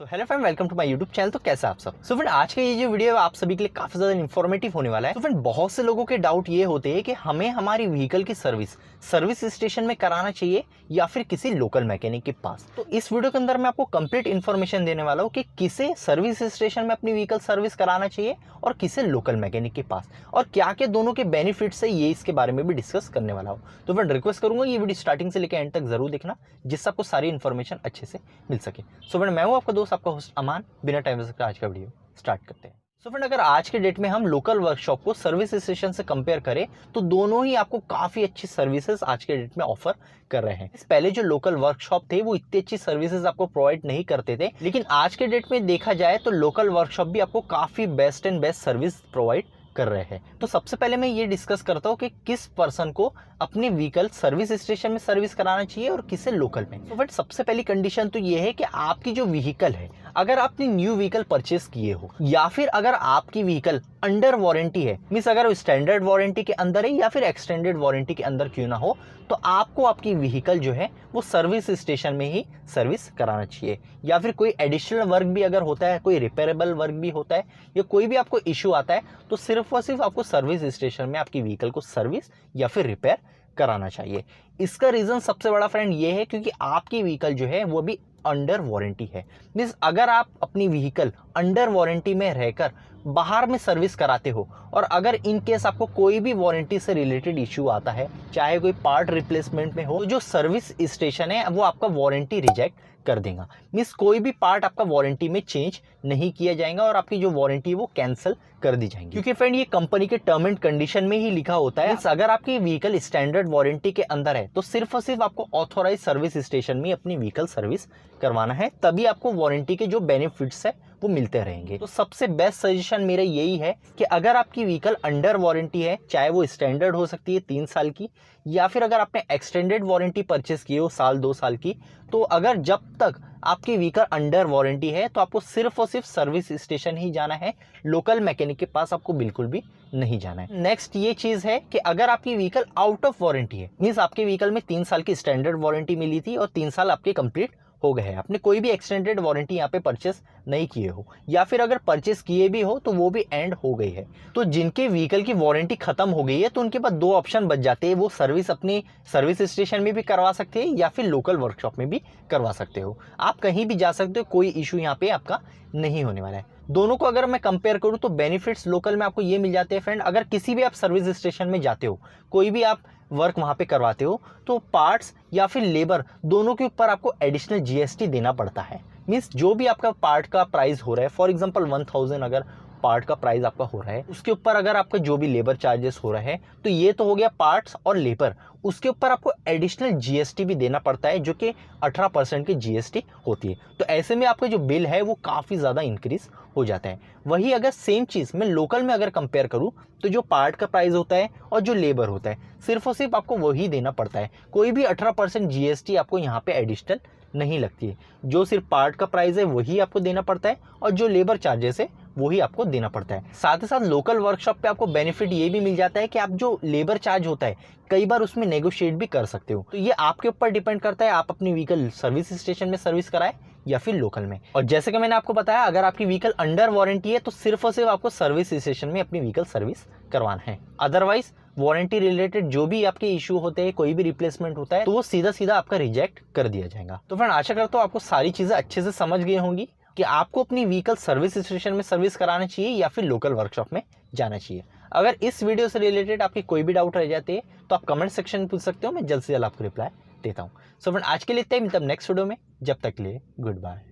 So hello friend, welcome to my YouTube channel. तो कैसे आप सब? सो फ्रेंड, आज का ये जो वीडियो है आप सभी के लिए काफी ज्यादा इन्फॉर्मेटिव होने वाला है। तो फ्रेंड, बहुत से लोगों के डाउट ये होते हैं कि हमें हमारी व्हीकल की सर्विस स्टेशन में कराना चाहिए या फिर किसी लोकल मैकेनिक के पास। तो इस वीडियो के अंदर मैं आपको कंप्लीट इन्फॉर्मेशन देने वाला हूँ कि किसे सर्विस स्टेशन में अपनी व्हीकल सर्विस कराना चाहिए और किसे लोकल मैकेनिक के पास, और क्या क्या दोनों के बेनिफिट्स है ये इसके बारे में भी डिस्कस करने वाला हूँ। तो फ्रेंड, रिक्वेस्ट करूंगा ये वीडियो स्टार्टिंग से लेकर एंड तक जरूर देखना, जिससे आपको सारी इन्फॉर्मेशन अच्छे से मिल सके। सो फ्रेंड, मैं हूँ आपका दोस्त, आपका होस्ट अमान। बिना टाइम वेस्ट करके आज का वीडियो स्टार्ट करते हैं। सो फ्रेंड, अगर आज के डेट में हम लोकल वर्कशॉप को सर्विस स्टेशन से कंपेयर करें तो दोनों ही आपको काफी अच्छी सर्विसेज आज के डेट में ऑफर कर रहे हैं। पहले जो लोकल वर्कशॉप थे वो इतनी अच्छी सर्विसेज आपको प्रोवाइड नहीं करते थे, लेकिन आज के डेट में देखा जाए तो लोकल वर्कशॉप भी आपको काफी best and best service provide कर रहे हैं। तो सबसे पहले मैं ये डिस्कस करता हूँ कि किस पर्सन को अपनी व्हीकल सर्विस स्टेशन में सर्विस कराना चाहिए और किसे लोकल में। तो बट सबसे पहली कंडीशन तो ये है कि आपकी जो व्हीकल है, अगर आपने न्यू व्हीकल परचेस किए हो या फिर अगर आपकी व्हीकल अंडर वारंटी है, मींस अगर वो स्टैंडर्ड वारंटी के अंदर है या फिर एक्सटेंडेड वारंटी के अंदर क्यों ना हो, तो आपको आपकी व्हीकल जो है वो सर्विस स्टेशन में ही सर्विस कराना चाहिए। या फिर कोई एडिशनल वर्क भी अगर होता है, कोई रिपेयरेबल वर्क भी होता है या कोई भी आपको इश्यू आता है, तो सिर्फ और सिर्फ आपको सर्विस स्टेशन में आपकी व्हीकल को सर्विस या फिर रिपेयर कराना चाहिए। इसका रीजन सबसे बड़ा फ्रेंड ये है क्योंकि आपकी व्हीकल जो है वो भी अंडर वारंटी है। मींस अगर आप अपनी व्हीकल अंडर वारंटी में रहकर बाहर में सर्विस कराते हो और अगर इन केस आपको कोई भी वारंटी से रिलेटेड इश्यू आता है, चाहे कोई पार्ट रिप्लेसमेंट में हो, तो जो सर्विस स्टेशन है वो आपका वारंटी रिजेक्ट कर देगा। मींस कोई भी पार्ट आपका वारंटी में चेंज नहीं किया जाएगा और आपकी जो वारंटी है वो कैंसिल कर दी जाएगी, क्योंकि फ्रेंड ये कंपनी के टर्म एंड कंडीशन में ही लिखा होता है। अगर आपकी व्हीकल स्टैंडर्ड वारंटी के अंदर है तो सिर्फ और सिर्फ आपको ऑथोराइज सर्विस स्टेशन में अपनी व्हीकल सर्विस करवाना है, तभी आपको वारंटी के जो बेनिफिट्स है वो मिलते रहेंगे। तो सबसे बेस्ट सजेशन मेरा यही है कि अगर आपकी व्हीकल अंडर वारंटी है, चाहे वो स्टैंडर्ड हो सकती है 3 साल की, या फिर अगर आपने एक्सटेंडेड वारंटी परचेस की हो साल 2 साल की, तो अगर जब तक आपकी व्हीकल अंडर वारंटी है तो आपको सिर्फ और सिर्फ सर्विस स्टेशन ही जाना है, लोकल मैकेनिक के पास आपको बिल्कुल भी नहीं जाना है। नेक्स्ट ये चीज है कि अगर आपकी व्हीकल आउट ऑफ वारंटी है, मींस आपकी व्हीकल में 3 साल की स्टैंडर्ड वारंटी मिली थी और 3 साल आपके कंप्लीट हो गए हैं, आपने कोई भी एक्सटेंडेड वारंटी यहाँ पे परचेस नहीं किए हो, या फिर अगर परचेस किए भी हो तो वो भी एंड हो गई है, तो जिनके व्हीकल की वारंटी खत्म हो गई है तो उनके पास 2 ऑप्शन बच जाते हैं। वो सर्विस अपनी सर्विस स्टेशन में भी करवा सकते हैं या फिर लोकल वर्कशॉप में भी करवा सकते हो। आप कहीं भी जा सकते हो, कोई इशू यहाँ पे आपका नहीं होने वाला है। दोनों को अगर मैं कंपेयर करूँ तो बेनिफिट्स लोकल में आपको ये मिल जाते हैं फ्रेंड। अगर किसी भी आप सर्विस स्टेशन में जाते हो, कोई भी आप वर्क वहां पे करवाते हो, तो पार्ट्स या फिर लेबर दोनों के ऊपर आपको एडिशनल जीएसटी देना पड़ता है। मींस जो भी आपका पार्ट का प्राइस हो रहा है, फॉर एग्जांपल 1000 अगर पार्ट का प्राइस आपका हो रहा है, उसके ऊपर अगर आपका जो भी लेबर चार्जेस हो रहा है, तो ये तो हो गया पार्ट्स और लेबर, उसके ऊपर आपको एडिशनल जीएसटी भी देना पड़ता है, जो कि 18% की जीएसटी होती है। तो ऐसे में आपका जो बिल है वो काफ़ी ज़्यादा इंक्रीज हो जाता है। वही अगर सेम चीज़ मैं लोकल में अगर कंपेयर करूँ तो जो पार्ट का प्राइस होता है और जो लेबर होता है, सिर्फ और सिर्फ आपको वही देना पड़ता है। कोई भी 18% जीएसटी आपको यहाँ पे एडिशनल नहीं लगती है। जो सिर्फ पार्ट का प्राइस है वही आपको देना पड़ता है और जो लेबर चार्जेस है वही आपको देना पड़ता है। साथ ही साथ लोकल वर्कशॉप पे आपको बेनिफिट ये भी मिल जाता है कि आप जो लेबर चार्ज होता है कई बार उसमें नेगोशिएट भी कर सकते हो। तो ये आपके ऊपर डिपेंड करता है, आप अपनी व्हीकल सर्विस स्टेशन में सर्विस कराए या फिर लोकल में। और जैसे कि मैंने आपको बताया, अगर आपकी व्हीकल अंडर वारंटी है तो सिर्फ और सिर्फ आपको सर्विस स्टेशन में अपनी व्हीकल सर्विस करवाना है। अदरवाइज वारंटी रिलेटेड जो भी आपके इशू होते हैं, कोई भी रिप्लेसमेंट होता है, तो वो सीधा सीधा आपका रिजेक्ट कर दिया जाएगा। तो फ्रेंड, आशा करता हूँ आपको सारी चीजें अच्छे से समझ गई होंगी कि आपको अपनी व्हीकल सर्विस स्टेशन में सर्विस कराना चाहिए या फिर लोकल वर्कशॉप में जाना चाहिए। अगर इस वीडियो से रिलेटेड आपकी कोई भी डाउट रह जाते हैं तो आप कमेंट सेक्शन में पूछ सकते हो, मैं जल्द से जल्द आपको रिप्लाई देता हूँ। सो फ्रेंड, आज के लिए इतना ही, मतलब नेक्स्ट वीडियो में। जब तक के लिए गुड बाय।